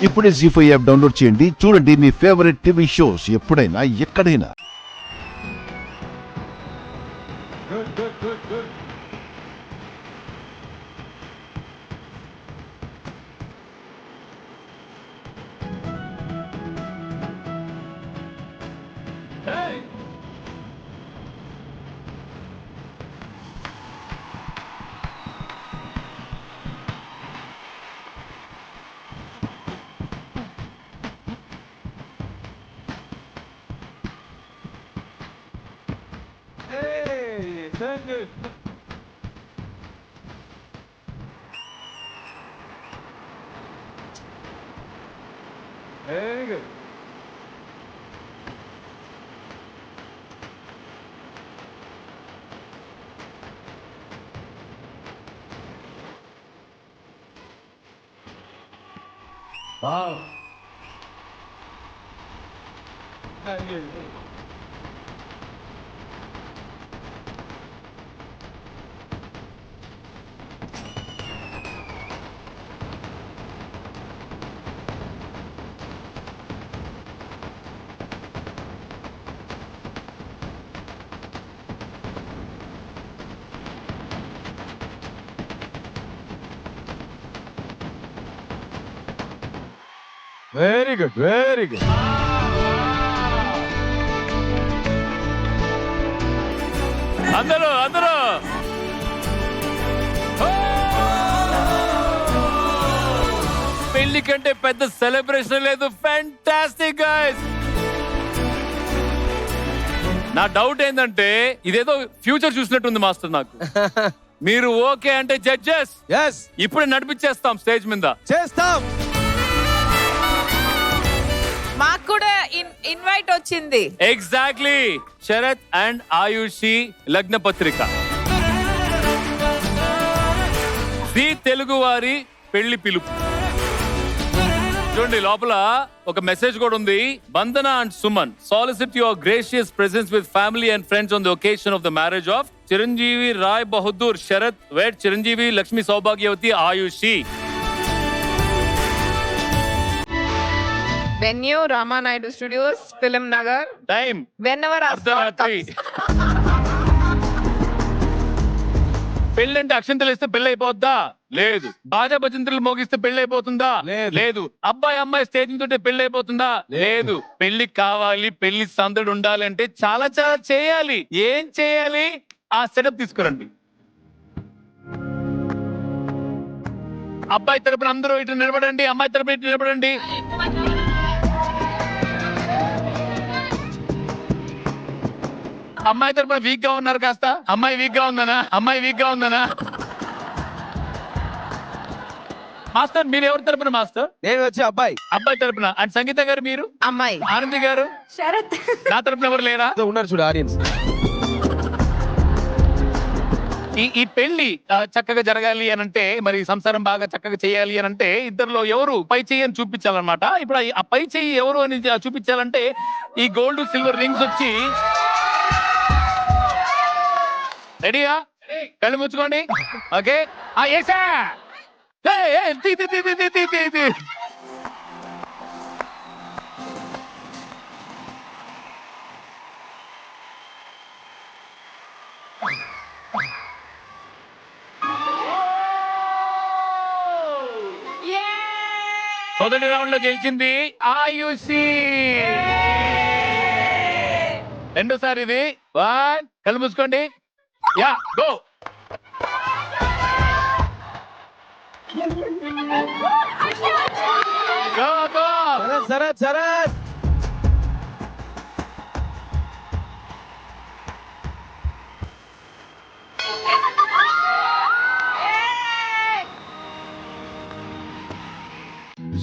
ఇప్పుడే జీ5 app download చేయండి. చూడండి మీ ఫేవరెట్ టీవీ షోస్ ఎప్పుడైనా ఎక్కడైనా. Good. Very good. Wow. Very good. Very good, very good. అందరూ పెళ్లి కంటే పెద్ద సెలబ్రేషన్ లేదు. Fantastic guys. నా డౌట్ ఏంటంటే ఇదేదో ఫ్యూచర్ చూసినట్టుంది మాస్టర్ నాకు. మీరు ఓకే అంటే జడ్జెస్ ఇప్పుడే నడిపించేస్తాం స్టేజ్ మీద. చేస్తాం. మాకు కూడా ఇన్వైట్ వచ్చింది. ఎగ్జాక్ట్లీ. శరత్ అండ్ ఆయుషి లగ్న పత్రిక. ది తెలుగు వారి పెళ్లి పిలుపు. చూడండి లోపల ఒక మెసేజ్ కూడా ఉంది. Bandhana and Suman solicit your gracious presence with family and friends on the occasion of the marriage of Chiranjeevi Rai Bahadur Sharat wed Chiranjeevi Lakshmi Saubhagyavati Ayushi. Venue Rama Naidu Studios, Film Nagar. Time. Whenever అర్ధరాత్రి. పెళ్ళంటే అక్షంతలు ఇస్తే పెళ్లి అయిపోద్దా? లేదు. బాజా భజంత్రులు మోగిస్తే పెళ్లి అయిపోతుందా? లేదు. అబ్బాయి అమ్మాయి స్టేజ్ తోటే పెళ్లి అయిపోతుందా? లేదు. పెళ్లి కావాలి, పెళ్లి సందడి ఉండాలి అంటే చాలా చాలా చేయాలి. ఏం చేయాలి? ఆ సెటప్ తీసుకురండి. అబ్బాయి తరపున అందరూ ఇటు నిలబడండి, అమ్మాయి తరపున ఇటు నిలబడండి. అమ్మాయి తరపున వీక్ గా ఉన్నారు కాస్త. అమ్మాయి వీక్ గా ఉందనా? మాస్టర్ మీరు ఎవరి తరపున మాస్టర్? నేను వచ్చి అబ్బాయి తరపున. అండ్ సంగీత గారు మీరు? అమ్మాయి. ఆనంది గారు? శరత్. నా తరపున ఎవరు లేరా? ఉన్నారు చూడు ఆడియన్స్. ఈ పెళ్లి చక్కగా జరగాలి అని అంటే, మరి సంసారం బాగా చక్కగా చేయాలి అని అంటే ఇద్దరులో ఎవరు పై చెయ్యి అని చూపించాలన్నమాట. ఇప్పుడు ఆ పై చెయ్యి ఎవరు అని చూపించాలంటే ఈ గోల్డ్ సిల్వర్ రింగ్స్ వచ్చి రెడీయా? కళ్ళు ముచ్చుకోండి. ఓకే. మొదటి రౌండ్ లో గెలిచింది ఆయుషి. రెండోసారి ఇది. కళ్ళు మూసుకోండి. యా గో. శరత్.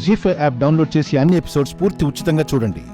జీ5 యాప్ డౌన్లోడ్ చేసి అన్ని ఎపిసోడ్స్ పూర్తి ఉచితంగా చూడండి.